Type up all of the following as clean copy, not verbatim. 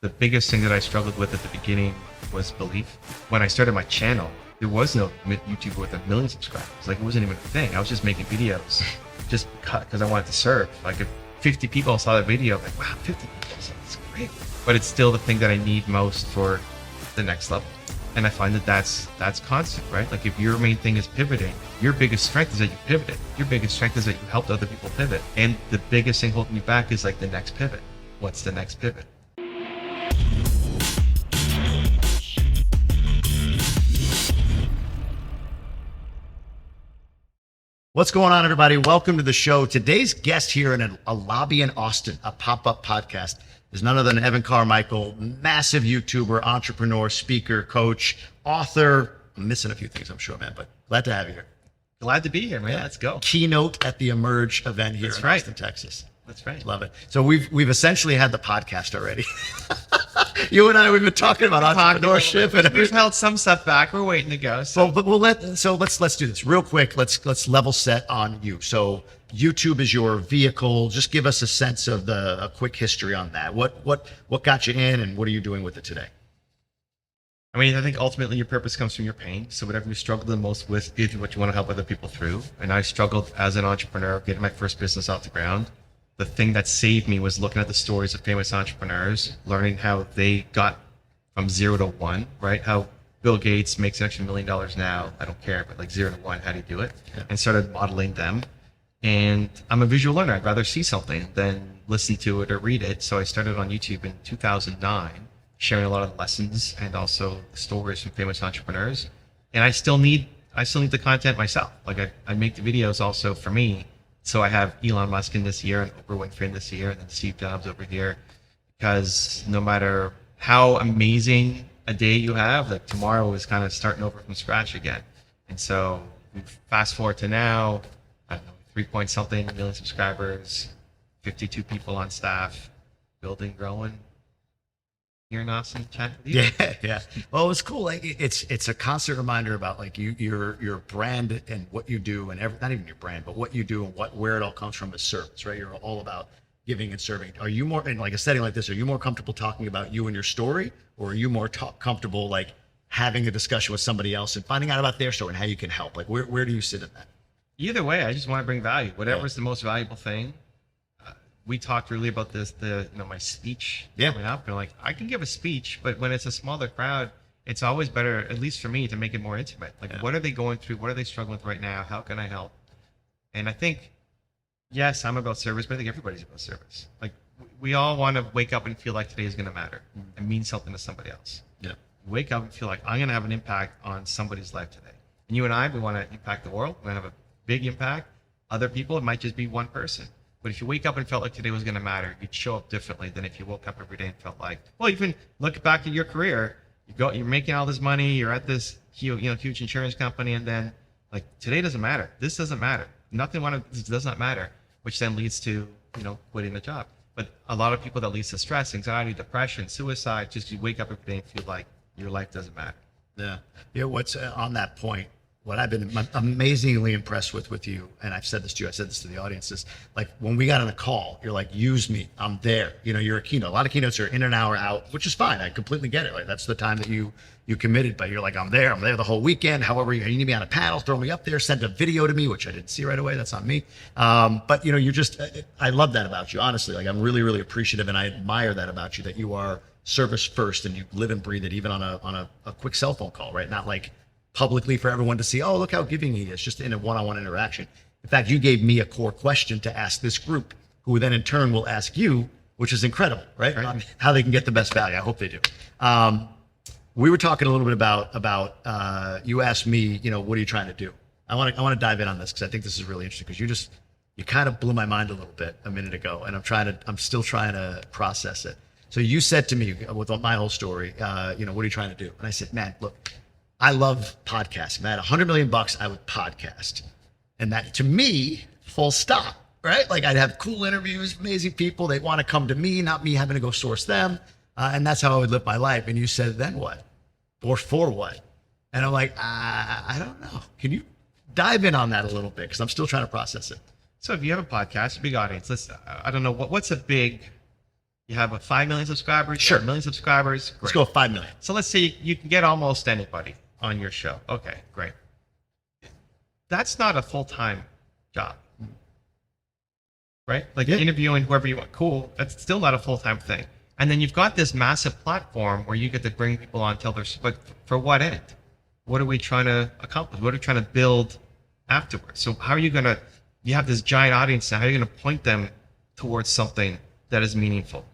The biggest thing that I struggled with at the beginning was belief. When I started my channel, there was no YouTuber with 1 million subscribers. Like, it wasn't even a thing. I was just making videos just because I wanted to serve. Like, if 50 people saw that video, I'm like, wow, 50 people, so that's great. But it's still the thing that I need most for the next level. And I find that that's constant, right? Like, if your main thing is pivoting, your biggest strength is that you pivoted. Your biggest strength is that you helped other people pivot. And the biggest thing holding you back is like the next pivot. What's the next pivot? What's going on, everybody? Welcome to the show. Today's guest here in a lobby in Austin, a pop-up podcast, is none other than Evan Carmichael, massive YouTuber, entrepreneur, speaker, coach, author. I'm missing a few things, I'm sure, man, but glad to have you here. Glad to be here, man. Yeah. Let's go. Keynote at the Emerge event here That's in right. Austin, Texas. That's right. Love it. So we've essentially had the podcast already. You and I, we've been talking about entrepreneurship and we've held some stuff back. We're waiting to go. So, but let's do this real quick. Let's level set on you. So YouTube is your vehicle. Just give us a sense of a quick history on that. What got you in, and what are you doing with it today? I mean, I think ultimately your purpose comes from your pain. So whatever you struggle the most with is what you want to help other people through. And I struggled as an entrepreneur, getting my first business off the ground. The thing that saved me was looking at the stories of famous entrepreneurs, learning how they got from 0 to 1, right? How Bill Gates makes an extra $1 million now. I don't care, but like 0 to 1, how do you do it? Yeah. And started modeling them. And I'm a visual learner. I'd rather see something than listen to it or read it. So I started on YouTube in 2009, sharing a lot of lessons and also stories from famous entrepreneurs. And I still need the content myself. Like I make the videos also for me. So I have Elon Musk in this year and Oprah Winfrey in this year and then Steve Jobs over here, because no matter how amazing a day you have, like tomorrow is kind of starting over from scratch again. And so fast forward to now, I don't know, 3-point-something million subscribers, 52 people on staff, building, growing. Here in Austin, chat with you. Yeah. Well, it was cool. Like it's a constant reminder about like your brand and what you do, and not even your brand, but what you do and where it all comes from is service, right? You're all about giving and serving. Are you more in like a setting like this? Are you more comfortable talking about you and your story, or are you more comfortable like having a discussion with somebody else and finding out about their story and how you can help? Like where do you sit in that? Either way, I just want to bring value. Whatever's the most valuable thing. We talked really about this, my speech coming up, and like I can give a speech, but when it's a smaller crowd, it's always better, at least for me, to make it more intimate. Like, what are they going through? What are they struggling with right now? How can I help? And I think, yes, I'm about service, but I think everybody's about service. Like, we all want to wake up and feel like today is going to matter and mean something to somebody else. Yeah. Wake up and feel like I'm going to have an impact on somebody's life today. And you and I, we want to impact the world. We want to have a big impact. Other people, it might just be one person. But if you wake up and felt like today was going to matter, you'd show up differently than if you woke up every day and felt like, well, even look back at your career, you're making all this money, you're at this huge insurance company, and then like today doesn't matter. This doesn't matter. This does not matter, which then leads to, quitting the job. But a lot of people, that leads to stress, anxiety, depression, suicide, just you wake up every day and feel like your life doesn't matter. Yeah. Yeah. What's on that point? What I've been amazingly impressed with you, and I've said this to you, I said this to the audience, is like when we got on a call, you're like, use me, I'm there. You're a keynote. A lot of keynotes are in an hour out, which is fine. I completely get it. Like that's the time that you committed, but you're like, I'm there the whole weekend. However, you need me on a panel, throw me up there, send a video to me, which I didn't see right away. That's not me. But you're just, I love that about you, honestly. Like I'm really, really appreciative, and I admire that about you, that you are service first and you live and breathe it, even on a quick cell phone call, right? Not like publicly for everyone to see, oh, look how giving he is, just in a one-on-one interaction. In fact, you gave me a core question to ask this group, who then in turn will ask you, which is incredible, right? How they can get the best value. I hope they do. We were talking a little bit about you asked me, what are you trying to do? I want to dive in on this because I think this is really interesting, because you kind of blew my mind a little bit a minute ago, and I'm still trying to process it. So you said to me with my whole story, what are you trying to do? And I said, man, look, I love podcasting. I had $100 million, I would podcast. And that, to me, full stop, right? Like I'd have cool interviews, amazing people. They'd want to come to me, not me having to go source them. And that's how I would live my life. And you said, then what? Or for what? And I'm like, I don't know. Can you dive in on that a little bit? Because I'm still trying to process it. So if you have a podcast, a big audience, I don't know, what's a big You have a 5 million subscribers. Sure. You have a million subscribers. Great. Let's go with 5 million. So let's say you can get almost anybody on your show. Okay, great. That's not a full-time job, right? Like interviewing whoever you want. Cool. That's still not a full-time thing. And then you've got this massive platform where you get to bring people on, but for what end? What are we trying to accomplish? What are we trying to build afterwards? So how are you going to, you have this giant audience now, how are you going to point them towards something that is meaningful?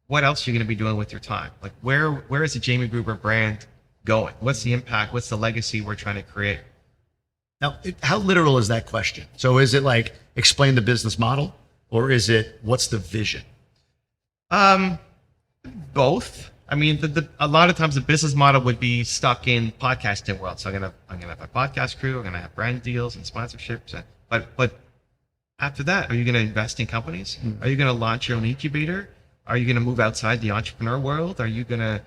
What else are you going to be doing with your time? Like where is the Jamie Gruber brand going? What's the impact? What's the legacy we're trying to create? Now, how literal is that question? So is it like explain the business model, or is it what's the vision? Both. I mean, a lot of times the business model would be stuck in podcasting world. So I'm gonna have a podcast crew. I'm gonna have brand deals and sponsorships. But after that, are you gonna invest in companies? Mm-hmm. Are you gonna launch your own incubator? Are you gonna move outside the entrepreneur world? Are you gonna,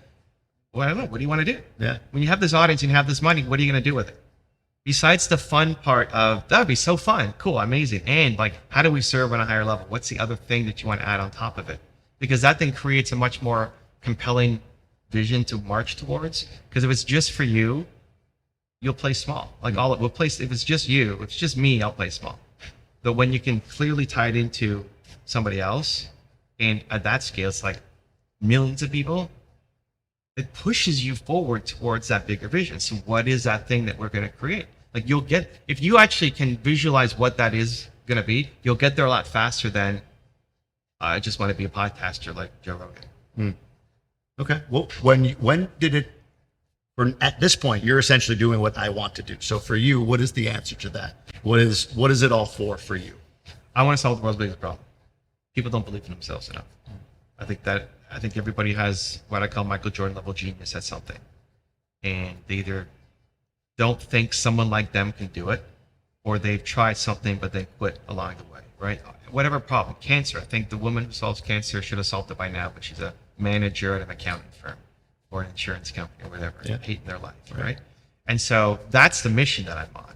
well, I don't know. What do you want to do? Yeah. When you have this audience and you have this money, what are you gonna do with it? Besides the fun part of that would be so fun, cool, amazing, and like how do we serve on a higher level? What's the other thing that you want to add on top of it? Because that then creates a much more compelling vision to march towards. Because if it's just for you, you'll play small. Like we'll play. If it's just you, if it's just me, I'll play small. But when you can clearly tie it into somebody else, and at that scale, it's like millions of people, it pushes you forward towards that bigger vision. So what is that thing that we're going to create? Like you'll get, if you actually can visualize what that is going to be, you'll get there a lot faster than I just want to be a podcaster like Joe Rogan. Hmm. Okay. Well, when did it, or at this point, you're essentially doing what I want to do. So for you, what is the answer to that? What is it all for you? I want to solve the world's biggest problem. People don't believe in themselves enough. I think everybody has what I call Michael Jordan level genius at something. And they either don't think someone like them can do it, or they've tried something but they quit along the way, right? Whatever problem, cancer. I think the woman who solves cancer should have solved it by now, but she's a manager at an accounting firm or an insurance company or whatever, hating their life, right? And so that's the mission that I'm on.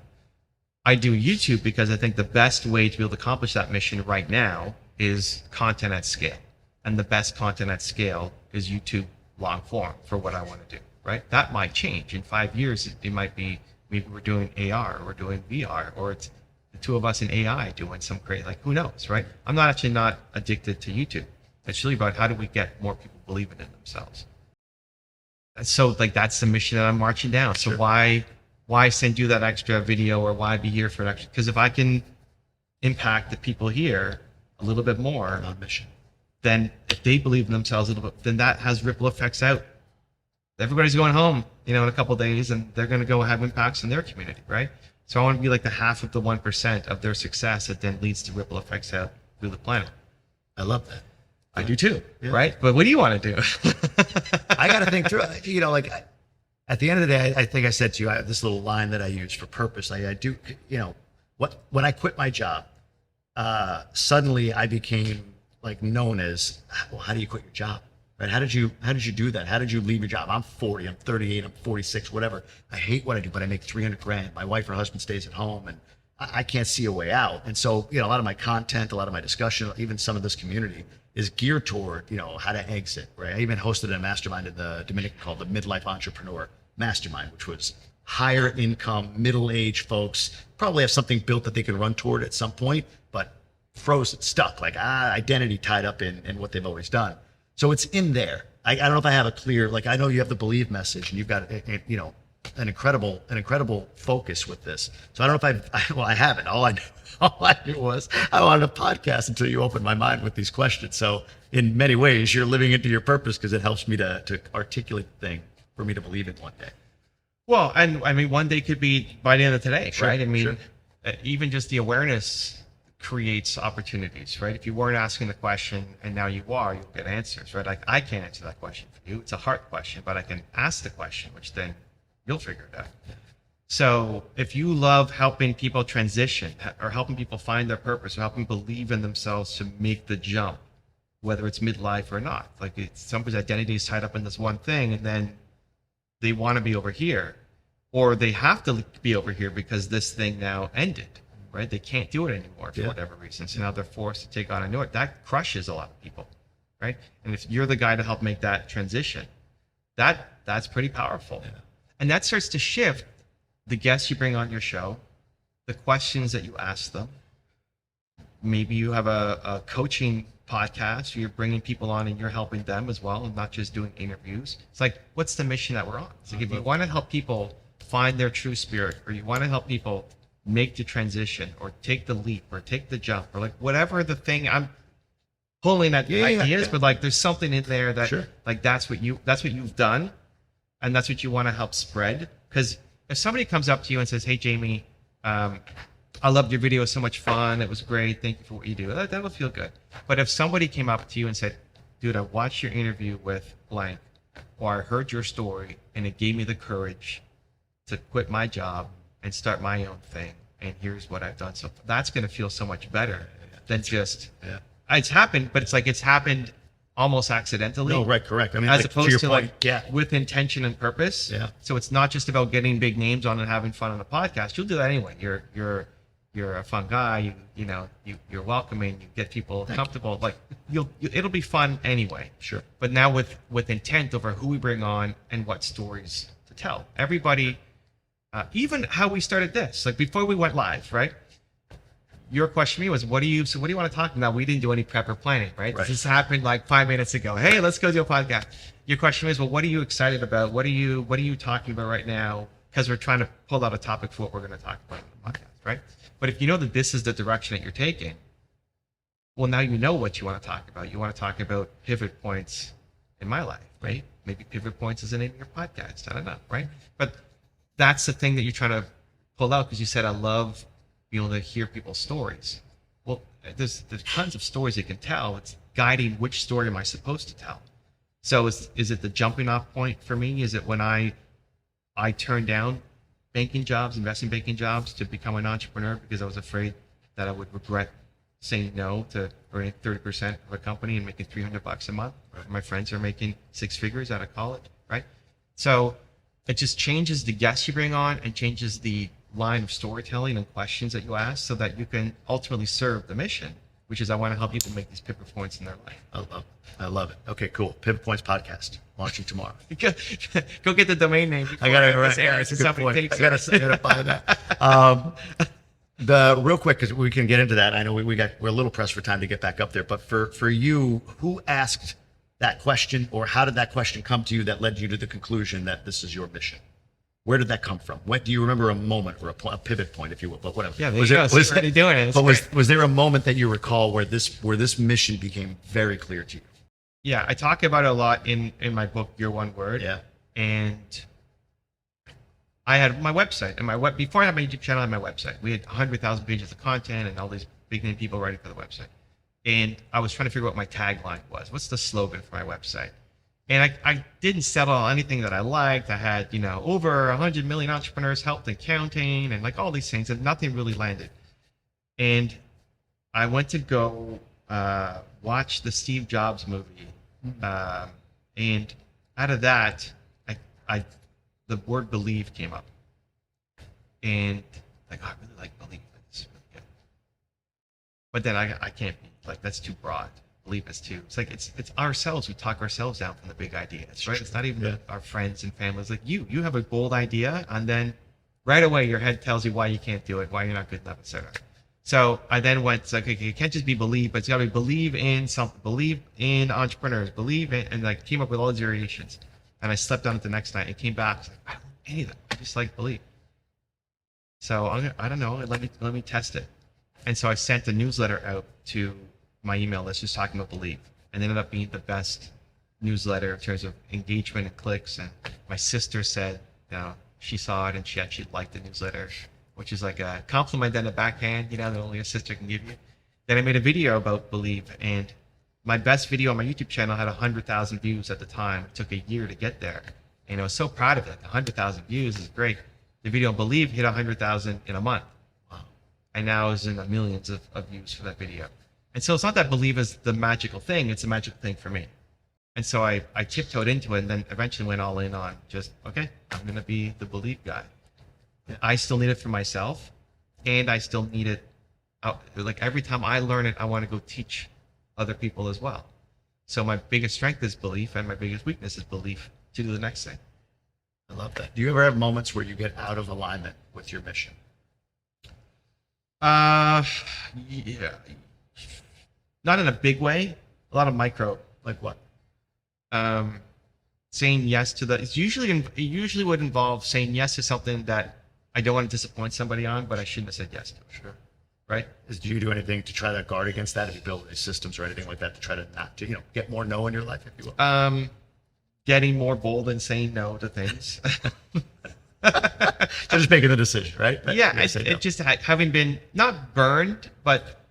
I do YouTube because I think the best way to be able to accomplish that mission right now is content at scale. And the best content at scale is YouTube long form for what I want to do, right? That might change. In 5 years, it might be, maybe we're doing AR, or we're doing VR, or it's the two of us in AI doing some crazy, like who knows, right? I'm not addicted to YouTube. It's really about how do we get more people believing in themselves. And so like, that's the mission that I'm marching down. So why send you that extra video, or why be here for an extra? Because if I can impact the people here a little bit more on mission, then if they believe in themselves a little bit, then that has ripple effects out. Everybody's going home, in a couple of days, and they're going to go have impacts in their community, right? So I want to be like the half of the 1% of their success that then leads to ripple effects out through the planet. I love that. I do too, right? But what do you want to do? I got to think through, like at the end of the day, I think I said to you, I have this little line that I use for purpose. I do, when I quit my job, suddenly I became like known as, well, how do you quit your job? Right? How did you do that? How did you leave your job? I'm 40, I'm 38, I'm 46, whatever. I hate what I do, but I make 300 grand. My wife or husband stays at home, and I can't see a way out. And so, a lot of my content, a lot of my discussion, even some of this community is geared toward, how to exit, right? I even hosted a mastermind in the Dominican called the Midlife Entrepreneur Mastermind, which was higher income, middle-aged folks, probably have something built that they can run toward at some point, but frozen, stuck, like identity tied up in what they've always done. So it's in there. I don't know if I have a clear, like, I know you have the believe message, and you've got, an incredible focus with this. So I don't know if I haven't. All I knew was I wanted a podcast until you opened my mind with these questions. So in many ways, you're living into your purpose because it helps me to articulate the thing for me to believe in one day. Well, and I mean, one day could be by the end of today, right? I mean, even just the awareness creates opportunities, right? If you weren't asking the question and now you are, you'll get answers, right? Like, I can't answer that question for you. It's a heart question, but I can ask the question, which then you'll figure it out. So if you love helping people transition, or helping people find their purpose, or helping believe in themselves to make the jump, whether it's midlife or not, like somebody's identity is tied up in this one thing, and then they want to be over here, or they have to be over here because this thing now ended, right? They can't do it anymore for whatever reason. So now they're forced to take on a new one. That crushes a lot of people. right? And if you're the guy to help make that transition, that's pretty powerful. Yeah. And that starts to shift the guests you bring on your show, the questions that you ask them. Maybe you have a coaching podcast where you're bringing people on and you're helping them as well, and not just doing interviews. It's like, what's the mission that we're on? It's like, if you want to help people find their true spirit, or you want to help people make the transition or take the leap or take the jump, or like whatever the thing, I'm pulling at ideas, but like there's something in there that like that's what you've done, and that's what you want to help spread. Because if somebody comes up to you and says, hey Jamie, I loved your video, it was so much fun, it was great, thank you for what you do, that'll feel good. But if somebody came up to you and said, dude, I watched your interview with blank, or I heard your story and it gave me the courage to quit my job and start my own thing, and here's what I've done, so that's going to feel so much better than just it's happened, but it's like it's happened almost accidentally. No, right, correct. I mean, as like, opposed to point, like with intention and purpose. Yeah. So it's not just about getting big names on and having fun on a podcast. You'll do that anyway. You're a fun guy. You're welcoming. You get people comfortable. Like it'll be fun anyway. Sure. But now with intent over who we bring on and what stories to tell. Everybody, even how we started this. Like before we went live, right? Your question to me was, what do you want to talk about? We didn't do any prep or planning, right? This happened like 5 minutes ago. Hey, let's go do a podcast. Your question is, well, what are you excited about? What are you talking about right now? Because we're trying to pull out a topic for what we're going to talk about in the podcast, right? But if you know that this is the direction that you're taking, well, now you know what you want to talk about. You want to talk about pivot points in my life, right? Maybe pivot points is the name of your podcast. I don't know, right? But that's the thing that you're trying to pull out, because you said, I love being able to hear people's stories. Well, there's tons of stories you can tell. It's guiding which story am I supposed to tell. So is it the jumping off point for me? Is it when I turned down investment banking jobs to become an entrepreneur because I was afraid that I would regret saying no to earning 30% of a company and making $300 a month? Right. My friends are making 6 figures out of college, right? So it just changes the guests you bring on and changes the line of storytelling and questions that you ask, so that you can ultimately serve the mission, which is I want to help people make these pivot points in their life. I love it. Okay, cool. Pivot Points Podcast launching tomorrow. Go get the domain name. I got it right. I gotta find that. The real quick, because we can get into that. I know we're a little pressed for time to get back up there, but for you, who asked that question, or how did that question come to you that led you to the conclusion that this is your mission? Where did that come from? When do you remember a moment or a pivot point, if you will? But whatever. Yeah, was already doing it. But was there a moment that you recall where this mission became very clear to you? Yeah, I talk about it a lot in my book, Your One Word. Yeah. And I had my website, and before I had my YouTube channel, I had my website. We had 100,000 pages of content and all these big name people writing for the website. And I was trying to figure out what my tagline was. What's the slogan for my website? And I didn't settle on anything that I liked. I had, over 100 million entrepreneurs helped in counting and like all these things, and nothing really landed. And I went to go watch the Steve Jobs movie. And out of that, the word believe came up. And like, I really like believe. It's really good. But then I can't be like, that's too broad. Believe us too. It's like it's ourselves. We talk ourselves down from the big ideas, right? It's not even our friends and family. It's like you have a bold idea, and then right away your head tells you why you can't do it, why you're not good enough, etc. So I then went, it's like, okay, it can't just be believe, but it's got to be believe in something, believe in entrepreneurs, believe in, and like came up with all these variations. And I slept on it the next night and came back. I was like, I don't know any of them. I just like believe. So I don't know. Let me test it. And so I sent a newsletter out to my email list just talking about believe, and ended up being the best newsletter in terms of engagement and clicks. And my sister said, she saw it and she actually liked the newsletter, which is like a compliment and a backhand, that only a sister can give you. Then I made a video about believe, and my best video on my YouTube channel had 100,000 views at the time. It took a year to get there, and I was so proud of it. 100,000 views is great. The video on believe hit 100,000 in a month. Wow. And now is in the millions of views for that video. And so it's not that believe is the magical thing, it's a magical thing for me. And so I tiptoed into it, and then eventually went all in on just, okay, I'm going to be the believe guy. Yeah. I still need it for myself, and I still need it out. Like every time I learn it, I want to go teach other people as well. So my biggest strength is belief, and my biggest weakness is belief to do the next thing. I love that. Do you ever have moments where you get out of alignment with your mission? Yeah, not in a big way. A lot of micro. Like what? Saying yes to the. It usually would involve saying yes to something that I don't want to disappoint somebody on, but I shouldn't have said yes to. Sure. Right? Do you do anything to try to guard against that? Have you built any systems or anything like that to try to not to, get more no in your life, if you will? Getting more bold and saying no to things. So just making the decision, right? Yeah, it just having been not burned, but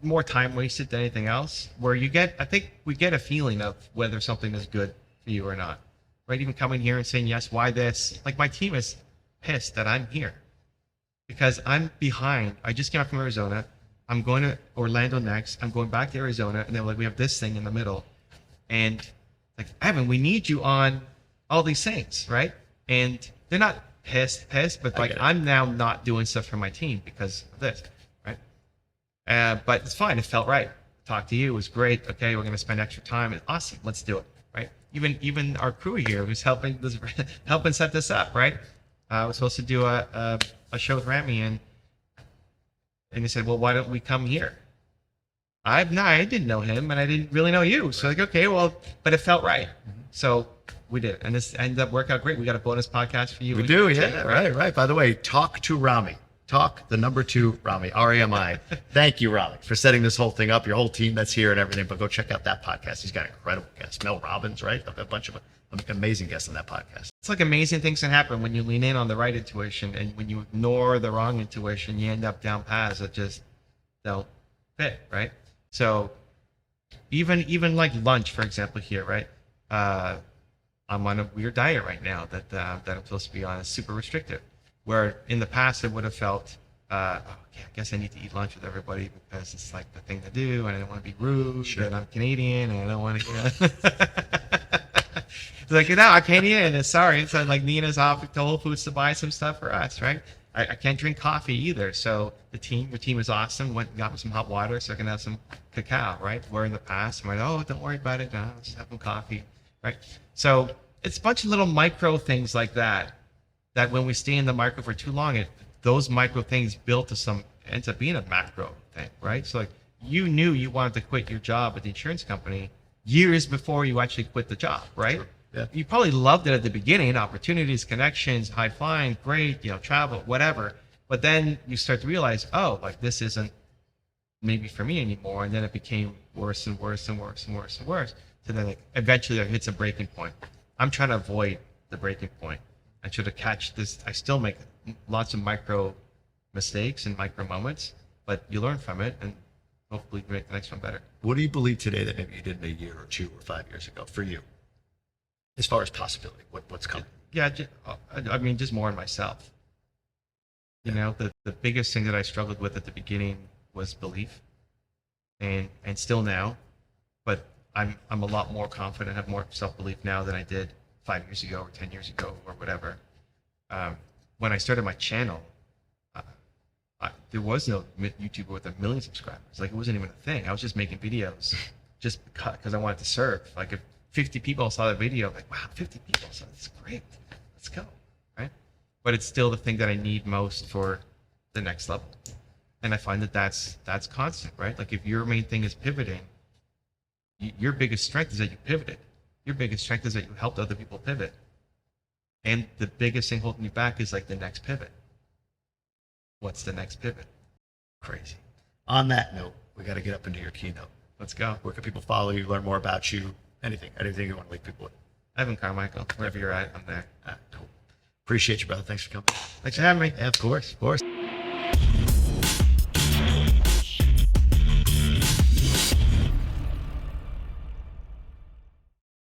more time wasted than anything else. Where I think we get a feeling of whether something is good for you or not, right? Even coming here and saying yes, why this? Like my team is pissed that I'm here because I'm behind. I just came out from Arizona. I'm going to Orlando next. I'm going back to Arizona, and they're like, we have this thing in the middle, and like Evan, we need you on all these things, right? And they're not pissed, but like I'm now not doing stuff for my team because of this, right? But it's fine. It felt right. Talk to you. It was great. Okay, we're gonna spend extra time. It's awesome. Let's do it, right? Even our crew here who's helping set this up, right? I was supposed to do a show with Rami, and he said, well, why don't we come here? I didn't know him, and I didn't really know you. So like, okay, well, but it felt right. So we did it, and this ended up working out great. We got a bonus podcast for you. We do, yeah, right. By the way, talk to Rami. Talk the number 2 Rami, Rami. Thank you, Rami, for setting this whole thing up. Your whole team that's here and everything. But go check out that podcast. He's got incredible guests. Mel Robbins, right? A bunch of amazing guests on that podcast. It's like amazing things can happen when you lean in on the right intuition, and when you ignore the wrong intuition, you end up down paths that just don't fit, right? So even like lunch, for example, here, right? I'm on a weird diet right now that I'm supposed to be on. It's super restrictive. Where in the past it would have felt, okay, I guess I need to eat lunch with everybody because it's like the thing to do, and I don't want to be rude, sure. And I'm Canadian, and I don't want to. It's like, no, I can't eat it. Sorry. So like Nina's off to Whole Foods to buy some stuff for us, right? I can't drink coffee either. So the team is awesome. Went and got me some hot water so I can have some cacao, right? Where in the past I'm like, oh, don't worry about it. No, just have some coffee, right? So it's a bunch of little micro things like that when we stay in the micro for too long, those micro things built to ends up being a macro thing, right? So like you knew you wanted to quit your job at the insurance company years before you actually quit the job, right? Sure. Yeah. You probably loved it at the beginning, opportunities, connections, high flying, great, travel, whatever. But then you start to realize, oh, like this isn't maybe for me anymore. And then it became worse and worse and worse and worse and worse. So then eventually it hits a breaking point. I'm trying to avoid the breaking point. I should have catch this. I still make lots of micro mistakes and micro moments, but you learn from it and hopefully you make the next one better. What do you believe today that maybe you didn't a year or 2 or 5 years ago for you? As far as possibility, what's coming? Yeah, just more in myself. The biggest thing that I struggled with at the beginning was belief, and still now, but I'm a lot more confident, have more self-belief now than I did 5 years ago or 10 years ago or whatever. When I started my channel, there was no YouTuber with 1 million subscribers. Like it wasn't even a thing. I was just making videos just because I wanted to serve. Like if 50 people saw the video, like, wow, 50 people saw this, great, let's go, right? But it's still the thing that I need most for the next level. And I find that that's constant, right? Like if your main thing is pivoting, your biggest strength is that you pivoted. Your biggest strength is that you helped other people pivot. And the biggest thing holding you back is like the next pivot. What's the next pivot? Crazy. On that note, we got to get up into your keynote. Let's go. Where can people follow you, learn more about you? Anything you want to leave people with? Evan Carmichael, wherever you're at, I'm there. Cool. Appreciate you, brother. Thanks for coming. Thanks for having me. Yeah, of course.